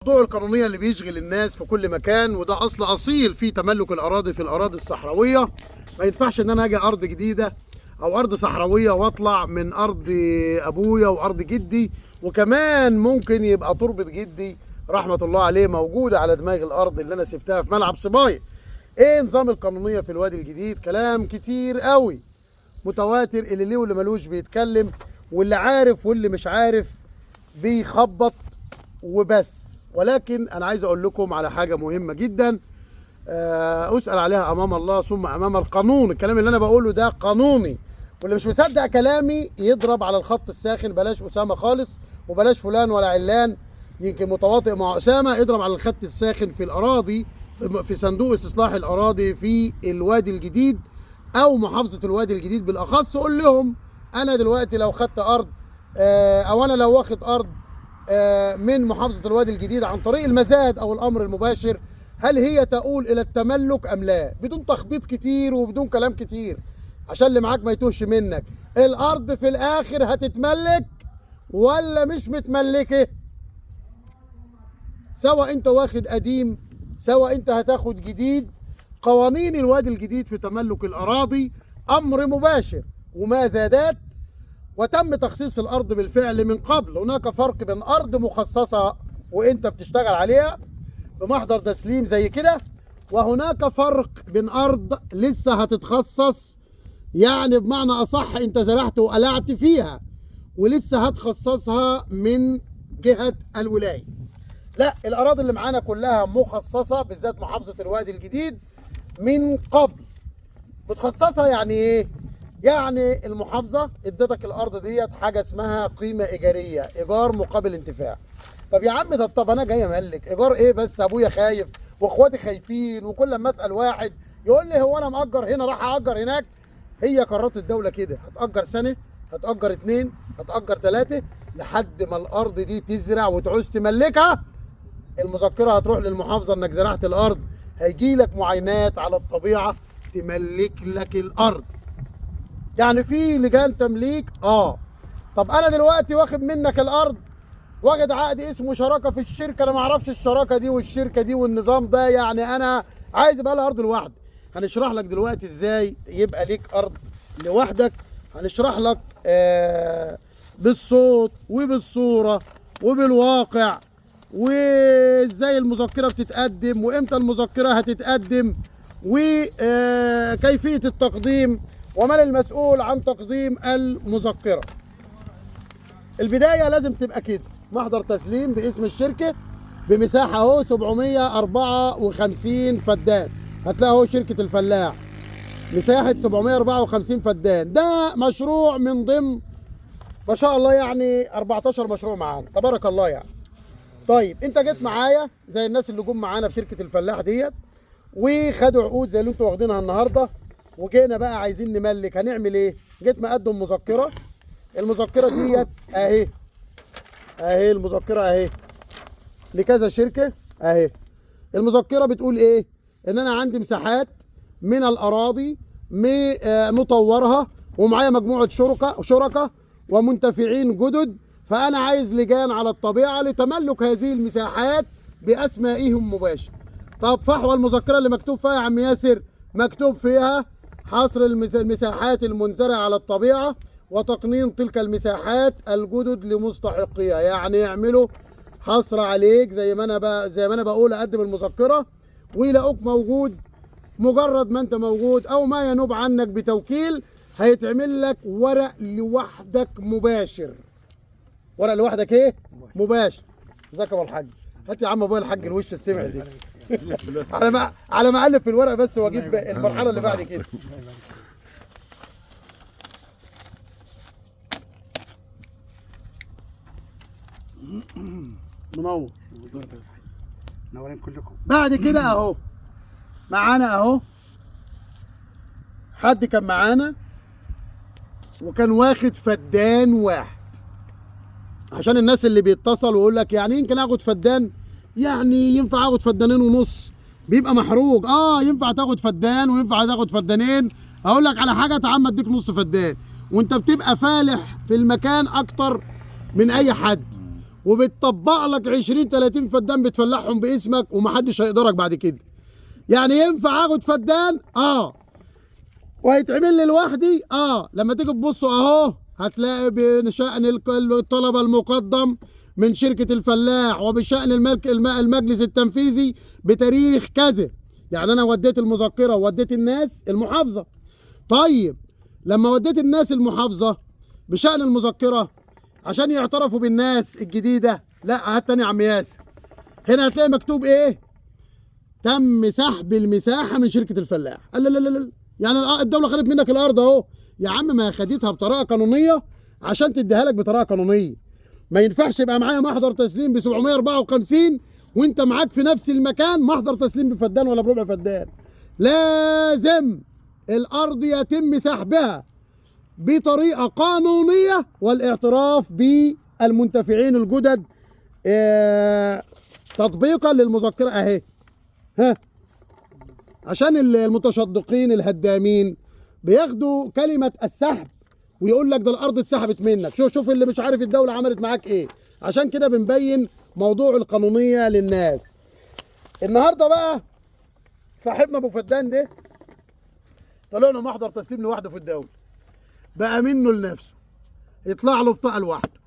الموضوع القانونية اللي بيشغل الناس في كل مكان، وده أصل أصيل في تملك الأراضي في الأراضي الصحراوية. ما ينفعش إن أنا أجي أرض جديدة أو أرض صحراوية وأطلع من أرض أبويا وأرض جدي، وكمان ممكن يبقى تربة جدي رحمة الله عليه موجودة على دماغ الأرض اللي أنا سبتها في ملعب صبايا. إيه نظام القانونية في الوادي الجديد؟ كلام كتير قوي متواتر، اللي ليه واللي ملوش بيتكلم، واللي عارف واللي مش عارف بيخبط وبس. ولكن انا عايز اقول لكم على حاجه مهمه جدا، اسال عليها امام الله ثم امام القانون. الكلام اللي انا بقوله ده قانوني، واللي مش مصدق كلامي يضرب على الخط الساخن. بلاش اسامه خالص، وبلاش فلان ولا علان يمكن متواطئ مع اسامه. اضرب على الخط الساخن في الاراضي، في صندوق استصلاح الاراضي في الوادي الجديد او محافظه الوادي الجديد بالاخص. قول لهم انا دلوقتي لو خدت ارض، او انا لو واخد ارض من محافظة الوادي الجديد عن طريق المزاد أو الأمر المباشر، هل هي تؤول إلى التملك أم لا؟ بدون تخبيط كتير وبدون كلام كتير عشان اللي معاك ما يتوهش منك. الأرض في الآخر هتتملك ولا مش متملكة؟ سواء أنت واخد قديم سواء أنت هتاخد جديد، قوانين الوادي الجديد في تملك الأراضي أمر مباشر وما زادات. وتم تخصيص الارض بالفعل من قبل. هناك فرق بين ارض مخصصه وانت بتشتغل عليها بمحضر تسليم زي كده، وهناك فرق بين ارض لسه هتتخصص، يعني بمعنى اصح انت زرعت وقلعت فيها ولسه هتخصصها من جهه الولايه. لا، الاراضي اللي معانا كلها مخصصه، بالذات محافظه الوادي الجديد من قبل. بتخصصها يعني ايه؟ يعني المحافظة ادتك الأرض ديت حاجة اسمها قيمة إيجارية، إيجار مقابل انتفاع. طب يا عم، طب أنا جاي أملك إيجار إيه بس؟ أبويا خايف وإخواتي خايفين، وكل ما أسأل واحد يقول لي هو أنا مأجر هنا راح أأجر هناك. هي قرارات الدولة كده، هتأجر سنة، هتأجر 2، هتأجر 3، لحد ما الأرض دي تزرع وتعوز تملكها. المذكرة هتروح للمحافظة إنك زرعت الأرض، هيجي لك معاينات على الطبيعة تملك لك الأرض. يعني في لجان تمليك. طب انا دلوقتي واخد منك الارض، واخد عقد اسمه شراكه في الشركه، انا ما اعرفش الشراكه دي والشركه دي والنظام ده، يعني انا عايز يبقى لها ارض لوحدي. هنشرح لك دلوقتي ازاي يبقى ليك ارض لوحدك. هنشرح لك بالصوت وبالصوره وبالواقع، وازاي المذكره بتتقدم وامتى المذكره هتتقدم، وكيفيه التقديم، ومن المسؤول عن تقديم المذكرة. البداية لازم تبقى كده، محضر تسليم باسم الشركة بمساحة اهو 754 فدان. هتلاقي اهو شركة الفلاح، مساحة 754 فدان. ده مشروع من ضمن ما شاء الله يعني 14 مشروع معانا، تبارك الله يعني. طيب انت جيت معايا زي الناس اللي جم معانا في شركة الفلاح ديت وخدوا عقود زي اللي انتوا واخدينها النهارده، وجينا بقى عايزين نملك. هنعمل ايه؟ جيت مقدم مذكره. المذكره ديت اهي المذكره اهي لكذا شركه اهي. المذكره بتقول ايه؟ ان انا عندي مساحات من الاراضي مطورها، ومعايا مجموعه شركاء ومنتفعين جدد، فانا عايز لجان على الطبيعه لتملك هذه المساحات باسمائهم مباشر. طب فحوى المذكره اللي مكتوب فيها يا عم ياسر؟ مكتوب فيها حصر المساحات المنزرعة على الطبيعة وتقنين تلك المساحات الجدد لمستحقيها. يعني يعملوا حصر عليك زي ما انا بقول، اقدم المذكرة ويلاقوك موجود. مجرد ما انت موجود او ما ينوب عنك بتوكيل، هيتعمل لك ورق لوحدك مباشر. ورق لوحدك ايه؟ مباشر. ازيك يا ابو الحاج؟ هات يا عم ابويا الحاج الوش السمع دي على ما الف في الورق بس واجيب المرحله اللي بعد كده. منور منورين كلكم. بعد كده اهو معانا اهو حد كان معانا وكان واخد فدان واحد. عشان الناس اللي بيتصل ويقول لك يعني يمكن اخد فدان، يعني ينفع اخد فدانين ونص؟ بيبقى محروق. ينفع تاخد فدان وينفع تاخد فدانين. اقول لك على حاجه، تعال اديك نص فدان وانت بتبقى فالح في المكان اكتر من اي حد، وبتطبق لك 20 30 فدان بتفلحهم باسمك ومحدش هيقدرك بعد كده. يعني ينفع اخد فدان؟ وهيتعمل لي لوحدي؟ لما تيجي تبصوا اهو هتلاقي بشأن الطلبة المقدم من شركة الفلاح وبشأن المجلس التنفيذي بتاريخ كذا. يعني انا وديت المذكرة ووديت الناس المحافظة. طيب لما وديت الناس المحافظة بشأن المذكرة عشان يعترفوا بالناس الجديدة، لا هات تاني يا عم ياسر، هنا هتلاقي مكتوب ايه؟ تم سحب المساحة من شركة الفلاح. لا لا لا لا، يعني الدولة خدت منك الأرض أهو يا عم، ما خدتها بطريقة قانونية عشان تديها لك بطريقة قانونية. ما ينفعش يبقى معايا محضر تسليم ب 754 وأنت معاك في نفس المكان محضر تسليم بفدان ولا بربع فدان. لازم الأرض يتم سحبها بطريقة قانونية والاعتراف بالمنتفعين الجدد تطبيقا للمذكرة أهي. عشان المتشدقين الهدامين بياخدوا كلمة السحب ويقول لك ده الأرض اتسحبت منك. شوف اللي مش عارف الدولة عملت معاك إيه. عشان كده بنبين موضوع القانونية للناس. النهارده بقى صاحبنا أبو فدان ده طلع له محضر تسليم لوحده في الدولة، بقى منه لنفسه، يطلع له بطاقة لوحده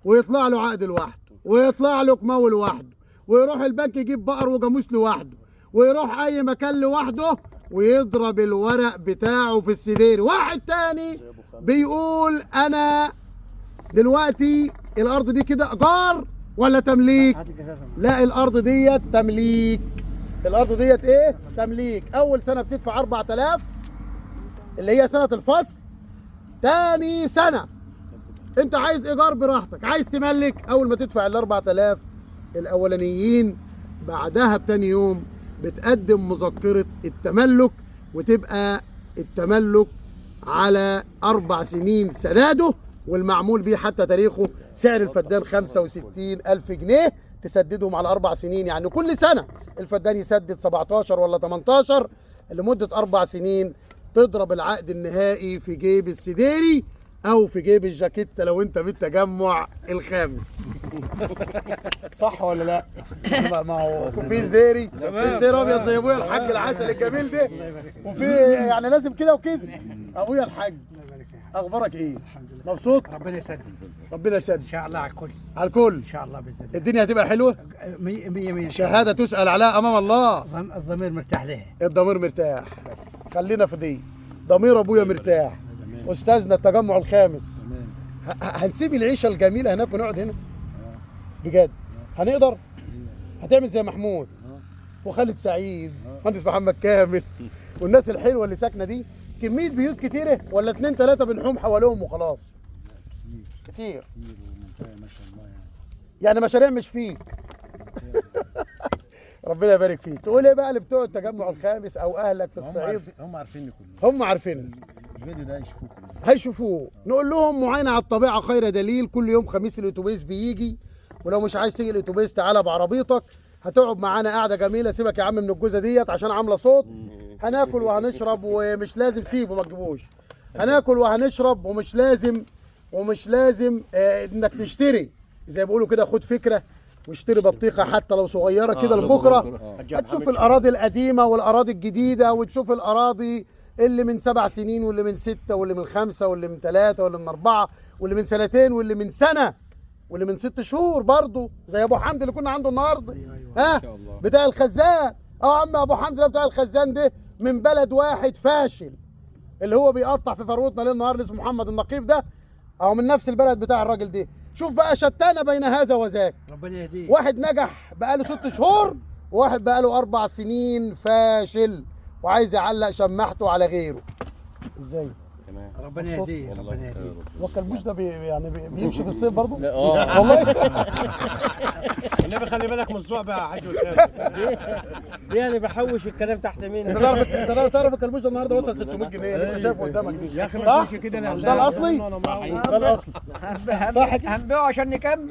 ويطلع له عقد لوحده ويطلع له كمول لوحده ويروح البنك يجيب بقر وجاموس لوحده ويروح اي مكان لوحده ويضرب الورق بتاعه في السدير. واحد تاني بيقول انا دلوقتي الارض دي كده ايجار ولا تمليك؟ لا الارض ديت تمليك. الارض ديت ايه؟ تمليك. اول سنه بتدفع 4000 اللي هي سنه الفصل. تاني سنه انت عايز ايجار براحتك، عايز تملك اول ما تدفع ال 4000 الاولانيين بعدها بتاني يوم بتقدم مذكرة التملك وتبقى التملك على 4 سنين سداده والمعمول بيه حتى تاريخه. سعر الفدان 65,000 جنيه تسددهم على 4 سنين. يعني كل سنة الفدان يسدد 17 ولا 18 لمدة 4 سنين. تضرب العقد النهائي في جيب السديري او في جيب الجاكيته لو انت بالتجمع الخامس. صح ولا لا؟ ما هو في سديري، في سدير ابيض زي ابويا الحاج العسل الجميل ده، وفي يعني لازم كده وكده. ابويا الحاج اخبارك ايه؟ الحمد لله. مبسوط؟ ربنا يسدد ربنا يسدد ان شاء الله على الكل. على الكل ان شاء الله باذن الله. الدنيا هتبقى حلوه. 100 شهاده تسال عليها امام الله. الضمير مرتاح لها. الضمير مرتاح. بس خلينا في دي. ضمير ابويا مرتاح. استاذنا التجمع الخامس. هنسيب العيشه الجميله هناك ونقعد هنا بجد؟ هنقدر؟ هتعمل زي محمود وخالد سعيد مهندس محمد كامل والناس الحلوه اللي ساكنه دي. كميه بيوت كتيره ولا 2 3 بنحوم حواليهم وخلاص؟ كتير ما شاء الله يعني مشاريع مش فيك. ربنا يبارك فيك. تقول ايه بقى لبتوع التجمع الخامس او اهلك في الصعيد؟ هم عارفيني كلهم. هم عارفين الفيديو ده يشوفوه كلهم. هيشوفوه. نقول لهم معاينه على الطبيعه خير دليل. كل يوم خميس الاتوبيس بيجي، ولو مش عايز تيجي الاتوبيس تعالى بعربيتك. هتقعد معانا قاعده جميله. سيبك يا عم من الجوزه ديت عشان عامله صوت. هناكل وهنشرب ومش لازم سيبه ما تجيبوش. هناكل وهنشرب ومش لازم انك تشتري زي ما بيقولوا كده. خد فكره واشتري بطيخه حتى لو صغيره كده لبكره. هتشوف الاراضي القديمه والاراضي الجديده وتشوف الاراضي اللي من 7 سنين واللي من 6 واللي من 5 واللي من 3 واللي من 4 واللي من 2 سنين واللي من سنه واللي من 6 شهور برضه زي ابو حمد اللي كنا عنده النهارده. ها بتاع الخزان. يا عم ابو حمد ده بتاع الخزان ده من بلد واحد فاشل اللي هو بيقطع في ثروتنا ليل نهار اللي اسمه محمد النقيب ده، او من نفس البلد بتاع الراجل ده. شوف بقى شتانه بين هذا وذاك. ربنا يهديه. واحد نجح بقاله 6 شهور وواحد بقاله 4 سنين فاشل وعايز يعلق شماعته على غيره. ازاي؟ تمام. ربنا يهديه. ربنا يهديه. هو الكلبوش ده يعني بيمشي في الصيف برضه؟ لا والله. النبي خلي بالك من الزعبه يا حاج دي انا بحوش الكلام تحت مين؟ انت تعرف الكلبوش ده النهارده وصل 600 جنيه اللي انت شايفه قدامك دي. يا اخي ما صح؟ تقولش كده. مش ده الاصلي؟ ده الاصلي. صح كده؟ هنبيعه عشان نكمل.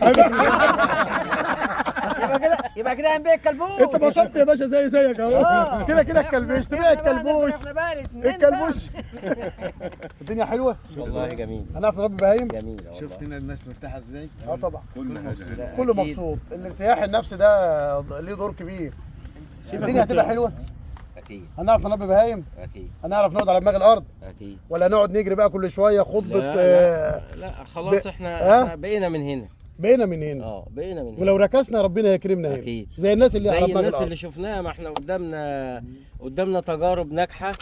يبقى كده هنبيع الكلبوش. انت بسطت يا باشا زيك اهو. كده الكلبوش تبيع الكلبوش. الكلبوش. الدنيا حلوه والله جميل هنعرف نربي بهايم. جميل والله. شفت هنا الناس مرتاحه ازاي؟ اه طبعا كل حاجه. كله مبسوط. الارتياح النفسي ده ليه دور كبير. الدنيا هتبقى حلوه. اكيد هنعرف نربي بهايم. اكيد هنعرف نقعد على دماغ الارض اكيد. ولا نقعد نجري بقى كل شويه خطبه. لا خلاص ب- احنا بقينا من هنا. بقينا من هنا. بقينا من هنا. ولو ركزنا ربنا يكرمنا هنا. اكيد. زي الناس اللي زي على دماغ الناس الارض. اللي شفناها، ما احنا قدامنا تجارب ناجحه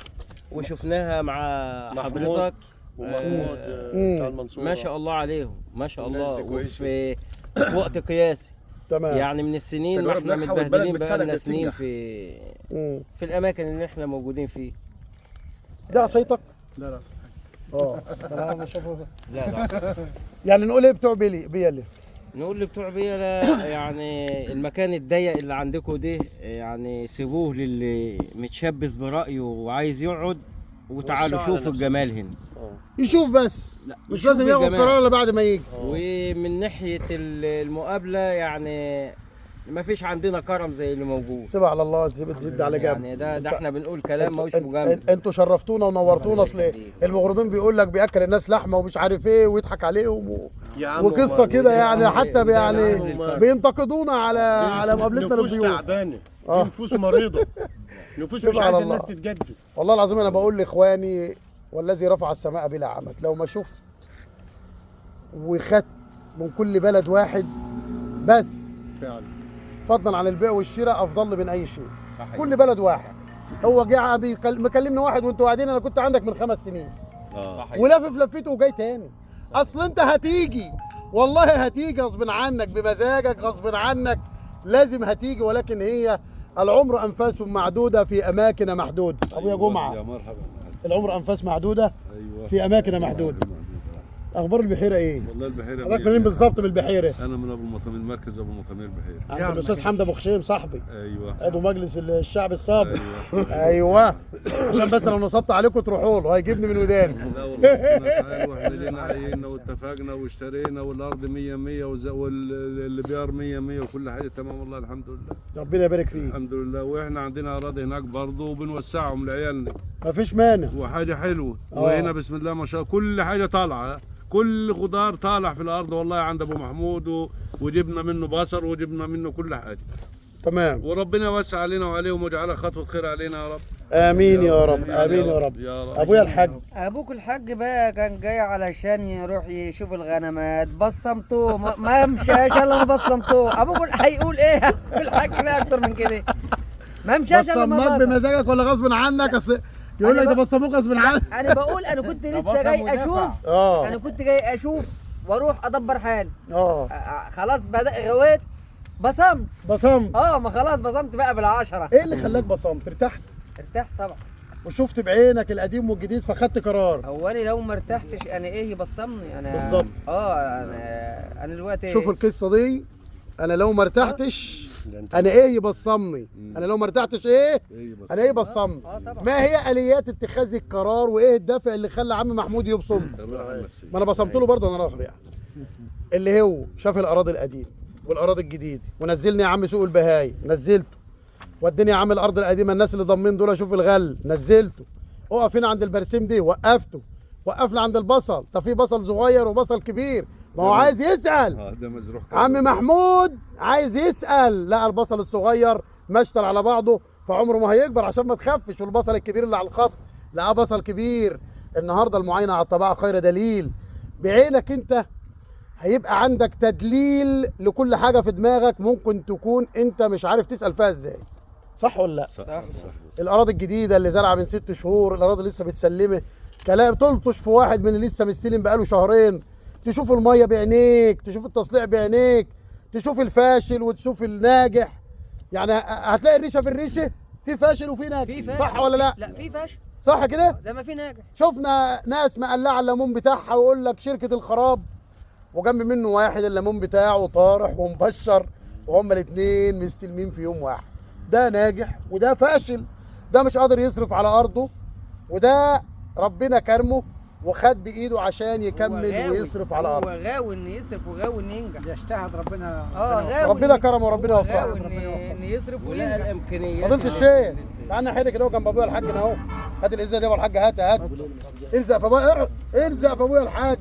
وشفناها مع حضرتك. ومحمود بتاع المنصورة. ما شاء الله عليهم، ما شاء الناس الله. دي كويسة. في وقت قياسي تمام. يعني من السنين ما تجارب احنا ناجحة والبلد متبهدلين بقى بتساعدك لنا سنين تنجح. في الاماكن اللي احنا موجودين فيه. ده عصايتك؟ لا لا انا بشوفه. لا لا يعني نقول ايه بتوع بيلي؟ نقول لبتوع بيلا يعني المكان الضيق اللي عندكم ده يعني سيبوه للي متشبث برأيه وعايز يقعد، وتعالوا وسعوا على شوفوا نفسك. الجمال هنا. يشوف بس لا، مش يشوف لازم ياخد الجمال. قرار الا بعد ما يجي. ومن ناحية المقابلة يعني ما فيش عندنا كرم زي اللي موجود. سيبها على الله. تزيد على جنب. يعني ده احنا بنقول كلام ماهوش انت- مجامل. انتوا شرفتونا ونورتونا. اصل المغرضين بيقول لك بياكل الناس لحمه ومش عارف ايه ويضحك عليهم يا عم وقصه والله. كده يعني. حتى وده يعني العمل. بينتقدونا على مقابلتنا نفوس للضيوف. تعبانه، آه. نفوس مريضه، نفوس مش سبحان عايزه الله. الناس تتجدد. والله العظيم انا بقول لاخواني والذي رفع السماء بلا عمد، لو ما شفت وخدت من كل بلد واحد بس فعلا. فضلا عن البيع والشراء افضل لي من اي شيء. صحيح. كل بلد واحد. هو جه مكلمنا واحد وانتوا قاعدين، انا كنت عندك من 5 سنين صحيح. ولافف لفيته وجاي تاني. اصل انت هتيجي، والله هتيجي غصب عنك بمزاجك، غصب عنك لازم هتيجي، ولكن هي العمر انفاس معدوده في اماكن محدوده. ابويا جمعه يا مرحبا. العمر انفاس معدوده ايوه في اماكن محدوده. اخبار البحيره ايه؟ والله البحيره حضرتك منين بالظبط من البحيره؟ انا من ابو المطامير، مركز ابو المطامير بحيره. عند الاستاذ حمدي ابو خشيم صاحبي ايوه عضو مجلس الشعب السابق. ايوه عشان بس لو نصبت عليكم تروحوا له هيجيبني من وداني. لا والله ربنا سهل، واحنا لينا عينا واتفقنا واشترينا والارض 100 100 واللي بيار 100 100 وكل حاجه تمام والله الحمد لله. ربنا يبارك فيك. الحمد لله. واحنا عندنا اراضي هناك برضه وبنوسعهم لعيالنا مفيش مانع. وحاجه حلوه. وهنا بسم الله ما شاء الله كل حاجه طالعه، كل خضار طالع في الارض والله عند ابو محمود وجبنا منه بصر وجبنا منه كل حاجه. تمام. وربنا يوسع علينا وعليهم ويجعلها خطوه خير علينا يا رب. امين يا رب. امين يا رب. يا رب. ابويا الحاج ابوك الحاج بقى كان جاي علشان يروح يشوف الغنمات، بصمتوه ما مشاش الا ما بصمتوه. ابوك هيقول ايه الحاج بقى اكتر من كده؟ ما مشاش الا ما بصمك بصم. بمزاجك ولا غصب عنك؟ اصل يقول لك ده بصموك غصب عنك. انا بقول انا كنت لسه جاي اشوف. اه انا كنت جاي اشوف واروح ادبر حالي. اه خلاص بدأ غويت بصمت. بصمت. ما خلاص بصمت بقى بالعشرة. ايه اللي خلاك بصمت؟ ارتحت ارتحت طبعا. وشفت بعينك القديم والجديد فخدت قرار. هو انا لو ما ارتحتش انا ايه يبصمني انا؟ بالظبط. انا دلوقتي شوفوا القصه دي، انا لو ما ارتحتش انا ايه يبصمني؟ انا لو ما ارتحتش ايه؟ انا ايه يبصمني؟ طبعا. ما هي اليات اتخاذ القرار وايه الدافع اللي خلى عم محمود يبصم؟ الراحه النفسيه. ما انا بصمت له برضه انا اخر يعني. اللي هو شاف الاراضي القديمه والاراضي الجديده ونزلني يا عم سوق البهاي نزلته، وديني يا عم الارض القديمه الناس اللي ضامنين دول اشوف الغل نزلته، اقف هنا عند البرسيم دي وقفته، وقفنا عند البصل، ده في بصل صغير وبصل كبير، ما هو عايز يسال. ده مزروع عم محمود عايز يسال، لقى البصل الصغير مشتل على بعضه فعمره ما هيكبر عشان ما تخفش، والبصل الكبير اللي على الخط لقى بصل كبير. النهارده المعاينه على الطبيعه خير دليل. بعينك انت هيبقى عندك تدليل لكل حاجه في دماغك ممكن تكون انت مش عارف تسال فيها ازاي. صح ولا لا؟ صح. الاراضي الجديده اللي زرعه من 6 شهور، الاراضي اللي لسه بتسلمه، كلام تلطش في واحد من اللي لسه مستلم بقاله شهرين، تشوف الميه بعينيك، تشوف التصليع بعينيك، تشوف الفاشل وتشوف الناجح. يعني هتلاقي الريشه في الريشه في فاشل وفي ناجح، صح ولا لا؟ لا في فاشل صح كده؟ زي ما في ناجح. شفنا ناس مقلعه الليمون بتاعها ويقول لك شركه الخراب، وجنب منه واحد الليمون بتاعه طارح ومبشر، وهما الاثنين مستلمين في يوم واحد. ده ناجح وده فاشل، ده مش قادر يصرف على ارضه، وده ربنا كرمه وخد بايده عشان يكمل ويصرف على هو ارض. غاوي ان يصرف وغاوي ان ينجح. يجتهد ربنا. غاوي ربنا كرمه وربنا هو وفقه. غاوي ان يصرف ولا وينجح. الامكانيات. فضيلة الشيخ تعالى ناحيتك كده جنب ابويا الحاج هنا اهو. هات الازازه دي يا ابو الحاج، هات الزق في ابويا، الزق في ابويا الحاج.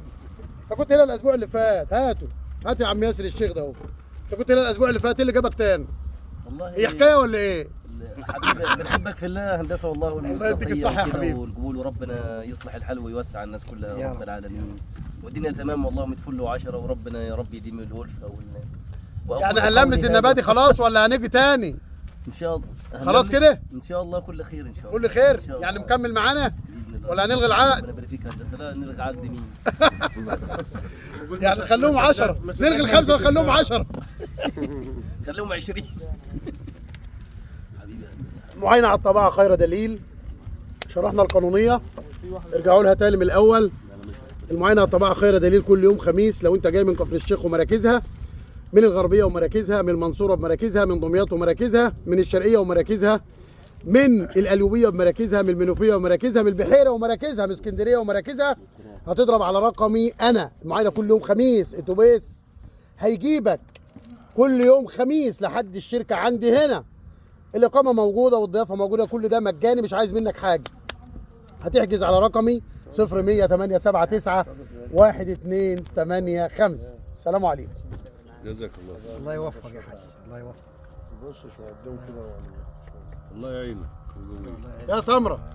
انت كنت هنا الاسبوع اللي فات، هات يا عم ياسر الشيخ ده اهو. انت كنت هنا الاسبوع اللي فات، ايه اللي جابك تاني؟ والله هي حكايه ولا ايه؟ حبيبي بنحبك في الله هندسه والله، الله يديك الصحة يا وكده حبيبي. والقبول، وربنا يصلح الحال ويوسع على الناس كلها يا رب العالمين. والدنيا تمام والله، متفل وعشرة، وربنا يا رب يديم الألفة يعني هنلمس النباتي خلاص ولا هنيجي تاني؟ ان شاء الله. خلاص كده؟ ان شاء الله كل خير ان شاء الله. كل خير؟ إن شاء الله. يعني مكمل معانا باذن الله. ولا هنلغي العقد؟ ربنا يبارك فيك يا هندسه. لا نلغي عقد مين؟ يعني خلوهم 10، نلغي الخمسه ونخليهم 10. خليهم 20. حبيبي يا هندسه. معاينه على الطباعه خير دليل. شرحنا القانونيه، ارجعوا لها تاني من الاول. المعاينه على الطباعه خير دليل كل يوم خميس. لو انت جاي من كفر الشيخ ومراكزها، من الغربيه ومراكزها، من المنصوره ومراكزها، من دمياط ومراكزها، من الشرقيه ومراكزها، من القليوبيه ومراكزها، من المنوفيه ومراكزها، من البحيره ومراكزها، من اسكندريه ومراكزها، هتضرب على رقمي انا. المعاينه كل يوم خميس، اتوبيس هيجيبك كل يوم خميس لحد الشركه عندي هنا. الاقامه موجوده والضيافه موجوده، كل ده مجاني، مش عايز منك حاجه. هتحجز على رقمي 0100 879 1285. السلام عليكم. جزاك الله. الله يوفق يا حاج، الله يوفق. الله يعينك. يا سمره